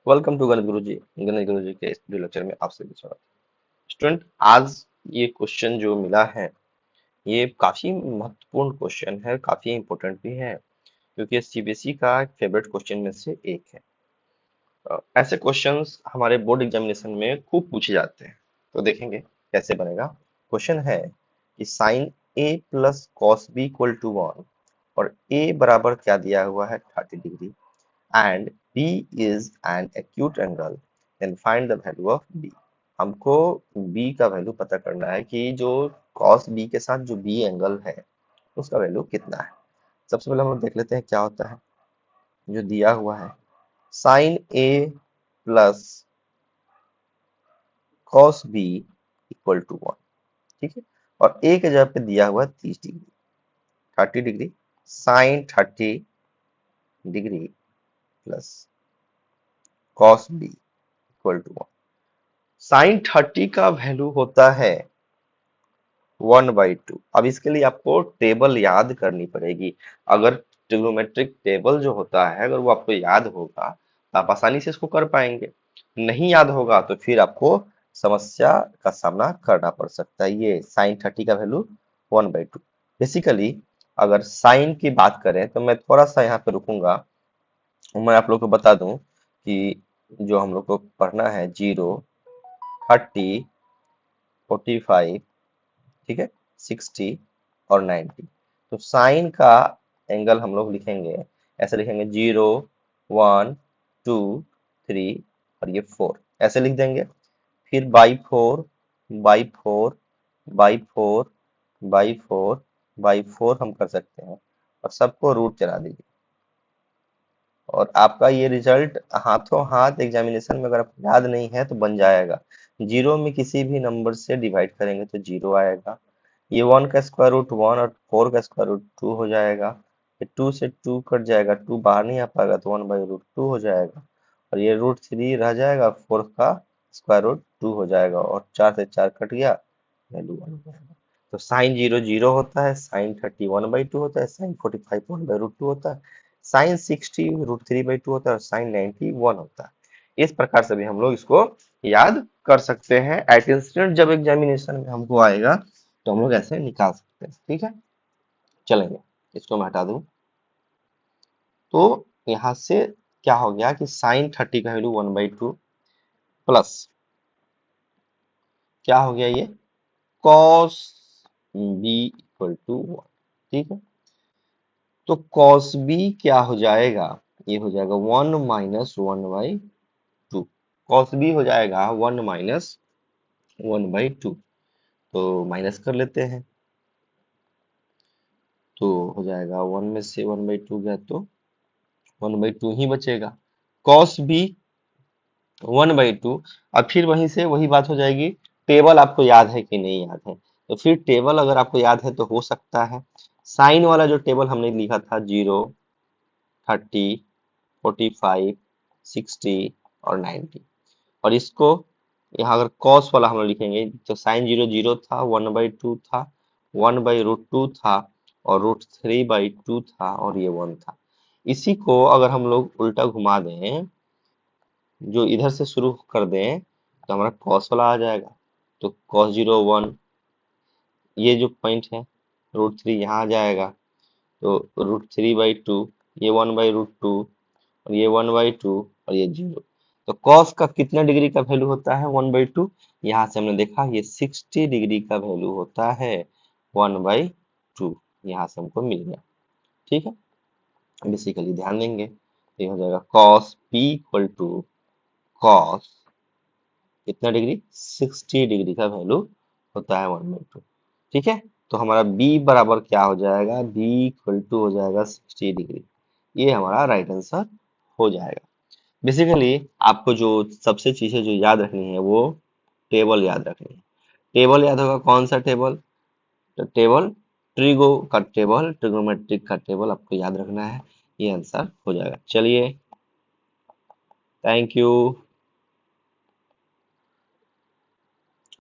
Welcome to गणित गुरुजी। गणित गुरुजी के इस वीडियो लेक्चर में आप सभी का स्वागत है। स्टूडेंट, आज ये क्वेश्चन जो मिला है ये काफी महत्वपूर्ण क्वेश्चन है, काफी इंपॉर्टेंट भी है क्योंकि सीबीएसई का फेवरेट क्वेश्चन में से एक है। ऐसे क्वेश्चंस हमारे बोर्ड एग्जामिनेशन में खूब पूछे जाते हैं। तो देखेंगे कैसे बनेगा। क्वेश्चन है कि sine A plus cos B equal to 1 और ए बराबर क्या दिया हुआ है 30 degree and B is an acute angle, then find the value of B। हमको B का वैल्यू पता करना है कि जो cos B के साथ जो B एंगल है उसका वैल्यू कितना है। सबसे पहले हम लोग देख लेते हैं क्या होता है। जो दिया हुआ है sin A plus cos B equal to 1, ठीक है। और A के जगह पे दिया हुआ है 30 degree, 30 degree sin 30 degree plus cos B equal to 1। Sine 30 का वैल्यू होता है 1/2। अब इसके लिए आपको टेबल याद करनी पड़ेगी। अगर ट्रिग्नोमेट्रिक टेबल जो होता है अगर वो आपको याद होगा तो आप आसानी से इसको कर पाएंगे। नहीं याद होगा तो फिर आपको समस्या का सामना करना पड़ सकता है। ये साइन 30 का वैल्यू 1/2। बेसिकली अगर साइन की बात करें तो मैं थोड़ा सा यहाँ पे रुकूंगा। मैं आप लोग को बता दूं कि जो हम लोग को पढ़ना है 0, 30, 45, ठीक है, 60 और 90। तो साइन का एंगल हम लोग लिखेंगे, ऐसे लिखेंगे 0, 1, 2, 3 और ये 4 ऐसे लिख देंगे। फिर by 4, by 4, by 4, by 4, by 4 हम कर सकते हैं और सबको रूट चला दीजिए और आपका ये रिजल्ट हाथों हाथ एग्जामिनेशन में अगर आपको याद नहीं है तो बन जाएगा। 0 में किसी भी नंबर से डिवाइड करेंगे तो 0 आएगा। ये 1 का स्क्वायर रूट 1 और 4 का स्क्वायर रूट 2 हो जाएगा। ये 2 से 2 कट जाएगा, 2 बाहर नहीं आ पाएगा तो 1/√2 हो जाएगा। और ये √3 रह जाएगा, 4 का स्क्वायर रूट 2 हो जाएगा और 4 से 4 कट गया, वैल्यू 1 हो जाएगा। तो साइन 0 0 होता है, साइन 30 1/2 होता है, साइन 45 1/√2 होता है, साइन 60 √3/2 होता है और साइन 90 1 होता है। इस प्रकार से भी हम लोग इसको याद कर सकते हैं। एट इंस्टेंट जब एग्जामिनेशन में हमको आएगा तो हम लोग ऐसे निकाल सकते हैं, ठीक है। चलेंगे, इसको मैं हटा दूं। तो यहाँ से क्या हो गया कि साइन 30 का वैल्यू 1/2 प्लस क्या हो गया ये कॉस बी इक्वल टू 1, ठीक है। तो कॉस बी क्या हो जाएगा, ये हो जाएगा 1 - 1/2। कॉस बी हो जाएगा 1 - 1/2। तो माइनस कर लेते हैं तो हो जाएगा 1 में से 1/2 गया तो 1/2 ही बचेगा। Cos B 1/2। अब फिर वहीं से वही बात हो जाएगी, टेबल आपको याद है कि नहीं याद है। तो फिर टेबल अगर आपको याद है तो हो सकता है साइन वाला जो टेबल हमने लिखा था 0, 30, 45, 60 और 90, और इसको यहाँ अगर कॉस वाला हम लोग लिखेंगे तो साइन 0 0 था, 1/2 था, 1/√2 था और √3/2 था और ये 1 था। इसी को अगर हम लोग उल्टा घुमा दें, जो इधर से शुरू कर दें तो हमारा कॉस वाला आ जाएगा। तो cos 0 1, ये जो पॉइंट है √3 यहाँ आ जाएगा तो √3/2, ये 1/√2 और ये 1/2 और ये 0। तो cos का कितना डिग्री का वैल्यू होता है 1/2, यहाँ से हमने देखा ये 60 डिग्री का वैल्यू होता है 1/2, यहाँ से हमको मिल गया, ठीक है। बेसिकली ध्यान देंगे तो ये हो जाएगा cos p equal to cos कितना डिग्री 60 डिग्री का वैल्यू होता है 1/2, ठीक है। तो हमारा b बराबर क्या हो जाएगा, b इक्वल टू हो जाएगा 60 डिग्री। ये हमारा राइट आंसर हो जाएगा। बेसिकली आपको जो सबसे चीजें जो याद रखनी है वो टेबल याद रखनी है। टेबल याद होगा, कौन सा टेबल, तो टेबल ट्रिगो का टेबल, ट्रिगोमेट्रिक का टेबल आपको याद रखना है। ये आंसर हो जाएगा। चलिए, थैंक यू।